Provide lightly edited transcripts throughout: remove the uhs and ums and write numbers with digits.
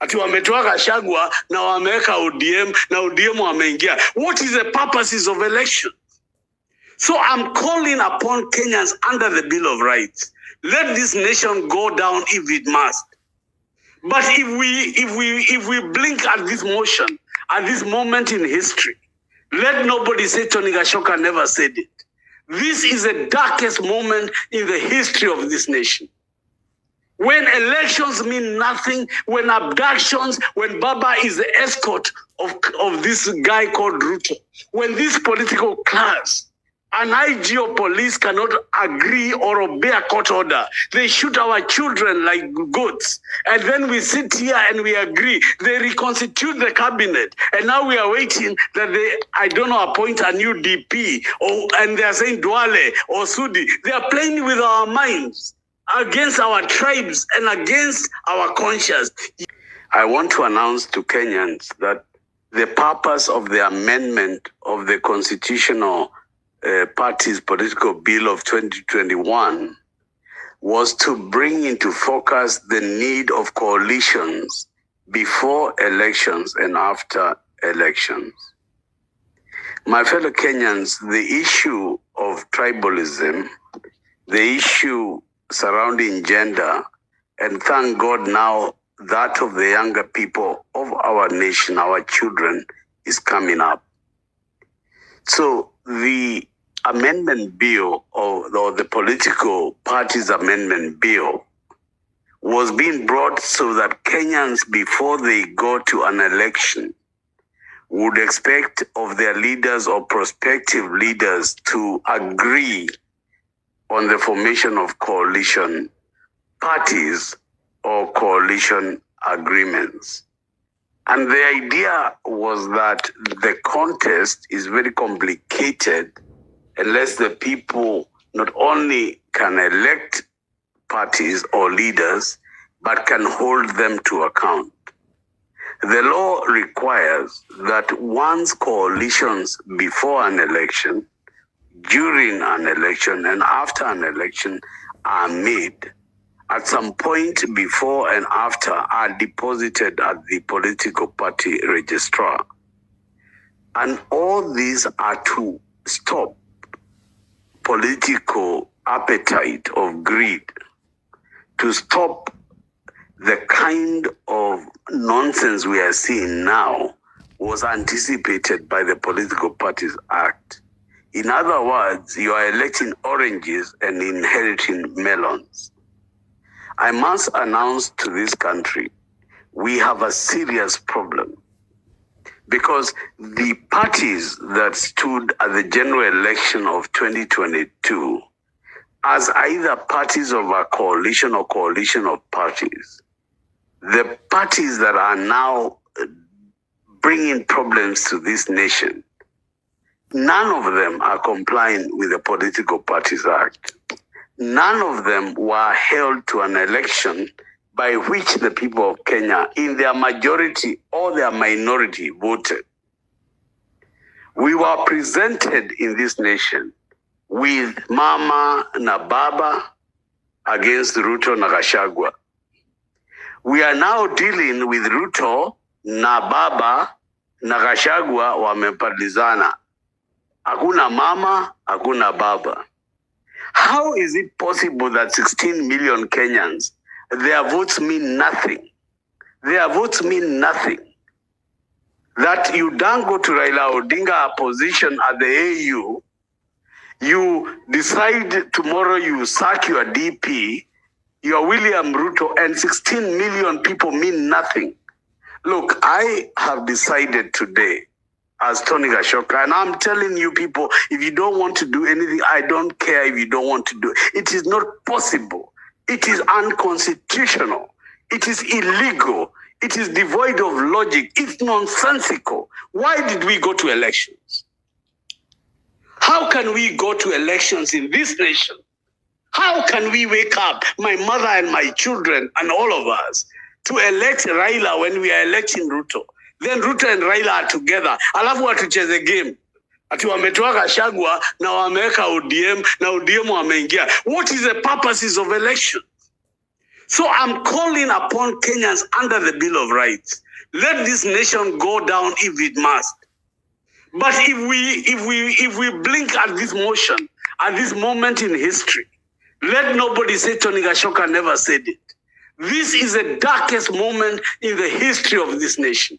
Ati wametoa Gachagua na wameweka ODM na ODM wameingia. What is the purposes of election? So I'm calling upon Kenyans under the Bill of Rights. Let this nation go down if it must. But if we blink at this motion, at this moment in history, let nobody say Tony Gashoka never said it. This is the darkest moment in the history of this nation. When elections mean nothing, when abductions, when Baba is the escort of this guy called Ruto, when this political class, an IG of police cannot agree or obey a court order, they shoot our children like goats. And then we sit here and we agree. They reconstitute the cabinet. And now we are waiting that they, appoint a new DP. And they are saying Duale or Sudi. They are playing with our minds against our tribes and against our conscience. I want to announce to Kenyans that the purpose of the amendment of the constitutional party's political bill of 2021 was to bring into focus the need of coalitions before elections and after elections. My fellow Kenyans, the issue of tribalism, the issue surrounding gender, and thank God now that of the younger people of our nation, our children, is coming up. So the amendment bill or the political parties amendment bill was being brought so that Kenyans, before they go to an election, would expect of their leaders or prospective leaders to agree on the formation of coalition parties or coalition agreements. And the idea was that the contest is very complicated unless the people not only can elect parties or leaders, but can hold them to account. The law requires that once coalitions before an election, during an election, and after an election are made, at some point before and after are deposited at the political party registrar. And all these are to stop political appetite of greed, to stop the kind of nonsense we are seeing now was anticipated by the Political Parties Act. In other words, you are electing oranges and inheriting melons. I must announce to this country, we have a serious problem because the parties that stood at the general election of 2022 as either parties of a coalition or coalition of parties, the parties that are now bringing problems to this nation, none of them are complying with the Political Parties Act. None of them were held to an election by which the people of Kenya, in their majority or their minority, voted. We were presented in this nation with Mama na Baba against Ruto na Gachagua. We are now dealing with Ruto na Baba na Gachagua wamepadlizana. Hakuna mama, hakuna baba. How is it possible that 16 million Kenyans, their votes mean nothing? Their votes mean nothing. That you don't go to Raila Odinga opposition at the AU, you decide tomorrow you sack your DP, your William Ruto, and 16 million people mean nothing. Look, I have decided today as Tony Gashoka, and I'm telling you people, if you don't want to do anything, I don't care if you don't want to do it. It is not possible. It is unconstitutional. It is illegal. It is devoid of logic. It's nonsensical. Why did we go to elections? How can we go to elections in this nation? How can we wake up, my mother and my children and all of us, to elect Raila when we are electing Ruto? Then Ruto and Raila are together. Alafu watucheze game. Ati wametoa Gachagua na wameweka ODM na ODM wameingia. What is the purposes of election? So I'm calling upon Kenyans under the Bill of Rights. Let this nation go down if it must. But if we blink at this motion, at this moment in history, let nobody say Tony Gashoka never said it. This is the darkest moment in the history of this nation.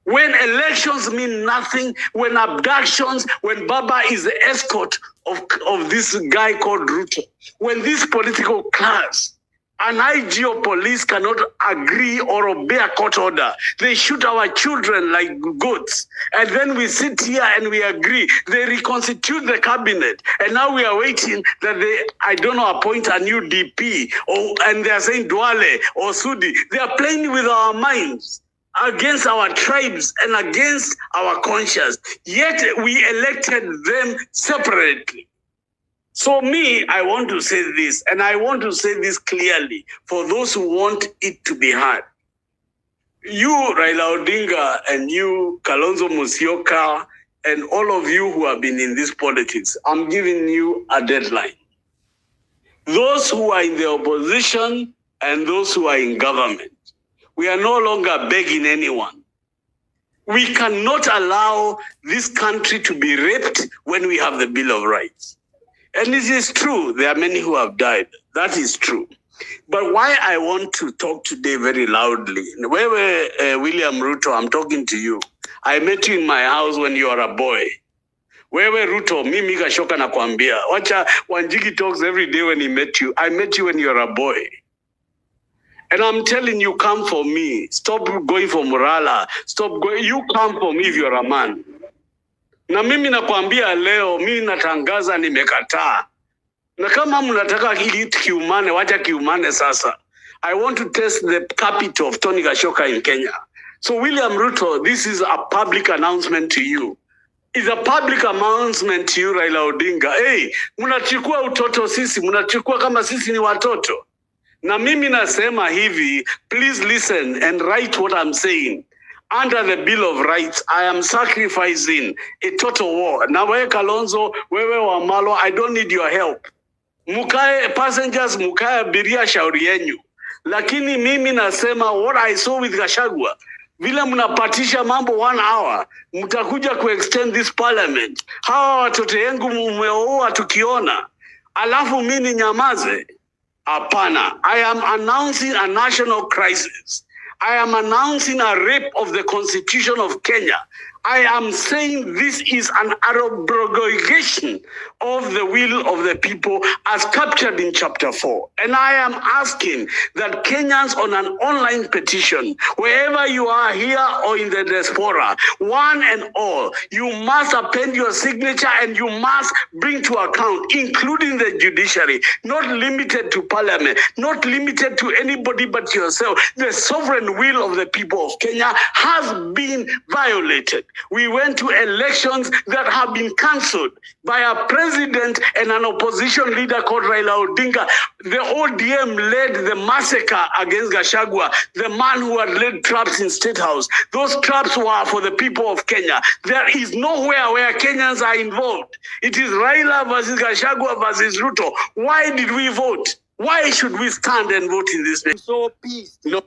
When elections mean nothing, when abductions, when Baba is the escort of this guy called Ruto, when this political class, an IG of police cannot agree or obey a court order, they shoot our children like goats. And then we sit here and we agree. They reconstitute the cabinet. And now we are waiting that they, appoint a new DP. And they are saying Duale or Sudi. They are playing with our minds against our tribes and against our conscience. Yet we elected them separately. So I want to say this, and I want to say this clearly for those who want it to be heard. You, Raila Odinga, and you, Kalonzo Musyoka, and all of you who have been in this politics, I'm giving you a deadline. Those who are in the opposition and those who are in government, we are no longer begging anyone. We cannot allow this country to be raped when we have the Bill of Rights. And it is true, there are many who have died. That is true. But why I want to talk today very loudly, William Ruto, I'm talking to you. I met you in my house when you were a boy. Ruto, mimi Gashoka nakwambia. Wacha Wanjigi talks every day when he met you. I met you when you were a boy. And I'm telling you, come for me. Stop going for Murala. Stop going. You come for me if you're a man. Na mimi nakwambia leo, mimi natangaza nimekataa. Na kama mnataka kitu kiumane, wacha kiumane sasa. I want to test the capital of Tony Gashoka in Kenya. So William Ruto, this is a public announcement to you. It's a public announcement to you, Raila Odinga. Hey, mnachukua utoto sisi, mnachukua kama sisi ni watoto. Na mimi nasema hivi, please listen and write what I'm saying. Under the Bill of Rights, I am sacrificing a total war. Na wewe Kalonzo, wewe Wamalo, I don't need your help. Mukae passengers, mukae abiria shauri yenyu. Lakini mimi nasema what I saw with Gachagua, vile mnapatisha mambo 1 hour, mtakuja extend this parliament. Hawa watoto yangu mumeoa tukiona. Alafu mimi nyamaze. Apana. I am announcing a national crisis. I am announcing a rape of the Constitution of Kenya. I am saying this is an abrogation of the will of the people as captured in chapter 4. And I am asking that Kenyans on an online petition, wherever you are here or in the diaspora, one and all, you must append your signature and you must bring to account, including the judiciary, not limited to parliament, not limited to anybody but yourself. The sovereign will of the people of Kenya has been violated. We went to elections that have been cancelled by a president and an opposition leader called Raila Odinga. The ODM led the massacre against Gachagua, the man who had led traps in State House. Those traps were for the people of Kenya. There is nowhere where Kenyans are involved. It is Raila versus Gachagua versus Ruto. Why did we vote? Why should we stand and vote in this nation? So peace. No.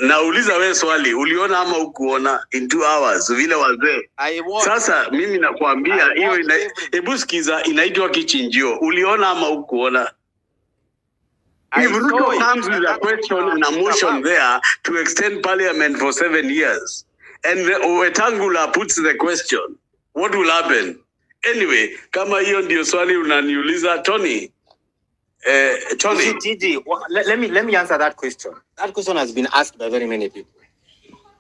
Nauliza wewe swali, uliona ama ukuona in 2 hours vile wazee? Sasa mimi nakwambia hiyo hebu sikiza, inaitwa kichinjio. Uliona ama ukuona? If Ruto comes with a question and a motion there to extend parliament for 7 years and Wetangula puts the question, what will happen? Anyway, kama hiyo ndio swali unaniuliza Tony, Tony. Let me answer that question. That question has been asked by very many people.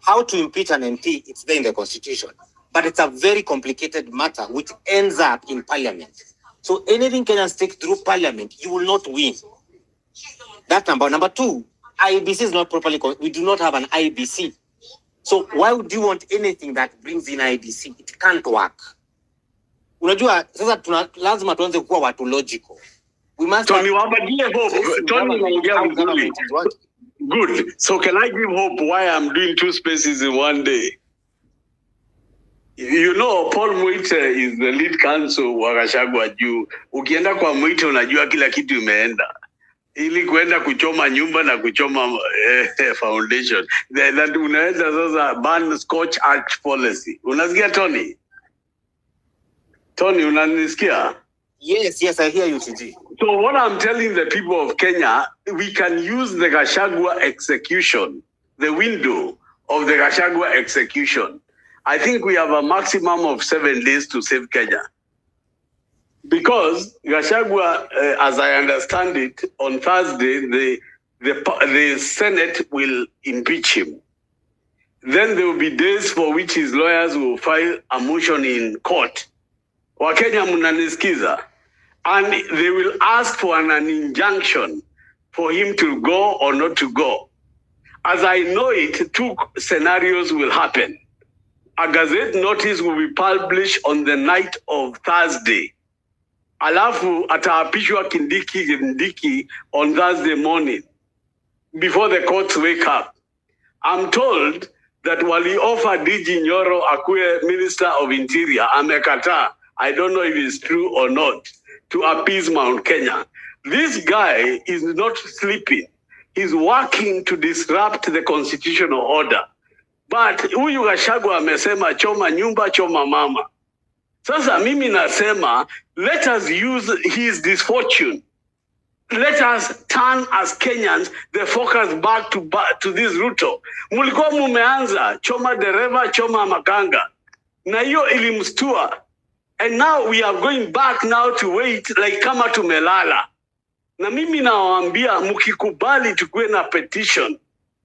How to impeach an MP? It's there in the Constitution, but it's a very complicated matter which ends up in Parliament. So anything Kenyans take through Parliament, you will not win. That number. Number 2, IBC is not properly. We do not have an IBC. So why would you want anything that brings in IBC? It can't work. Unajua sasa lazima tuanze kuwa watu logical. We must Tony wabadie hope. Tony naongea vizuri. Good. So can I give hope why I'm doing 2 spaces in one day? You know, Paul Mwite is the lead counsel wa Gachagua juu. Ukienda kwa Mwite unajua kila kitu imeenda. Ili kuenda kuchoma nyumba na kuchoma foundation. That unaweza sasa ban Scotch Act policy. Unasikia Tony? Tony, unanisikia? Yes, I hear you, TG. So what I'm telling the people of Kenya, we can use the Gachagua execution, the window of the Gachagua execution. I think we have a maximum of 7 days to save Kenya. Because Gachagua, as I understand it, on Thursday, the Senate will impeach him. Then there will be days for which his lawyers will file a motion in court. Wakenya mnanisikiza. And they will ask for an injunction for him to go or not to go. As I know it, 2 scenarios will happen. A gazette notice will be published on the night of Thursday. Alafu ataapishwa Kindiki on Thursday morning before the courts wake up. I'm told that wali offer DG Nyoro akuwe Minister of Interior, amekataa. I don't know if it's true or not, to appease Mount Kenya. This guy is not sleeping. He's working to disrupt the constitutional order. But huyu Gachagua amesema choma nyumba, choma mama. Sasa mimi nasema, let us use his misfortune. Let us turn as Kenyans the focus back to this Ruto. Mulikuwa mumeanza choma dereva, choma makanga. Na hiyo ilimstua. And now we are going back now to wait like kama tumelala. Na mimi nawaambia mukikubali tukue na petition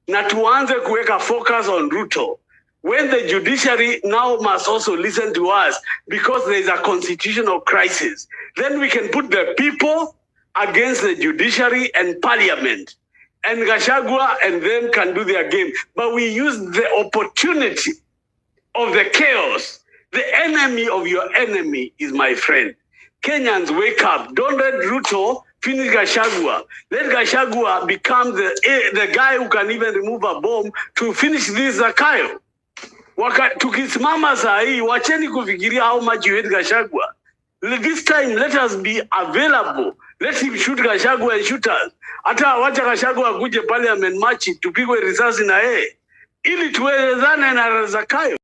na tuanze kuweka focus on Ruto. When the judiciary now must also listen to us because there is a constitutional crisis, then we can put the people against the judiciary and parliament. And Gachagua and them can do their game. But we use the opportunity of the chaos. The enemy of your enemy is my friend. Kenyans, wake up. Don't let Ruto finish Gachagua. Let Gachagua become the guy who can even remove a bomb to finish this Zakayo. Tukisimama saa hii, wacheni kufikiria how much you hate Gachagua. This time, let us be available. Let him shoot Gachagua and shoot us. Hata wacha Gachagua akuje parliament machi, tupigwe risasi na yeye. Ili tuwezane na Zakayo.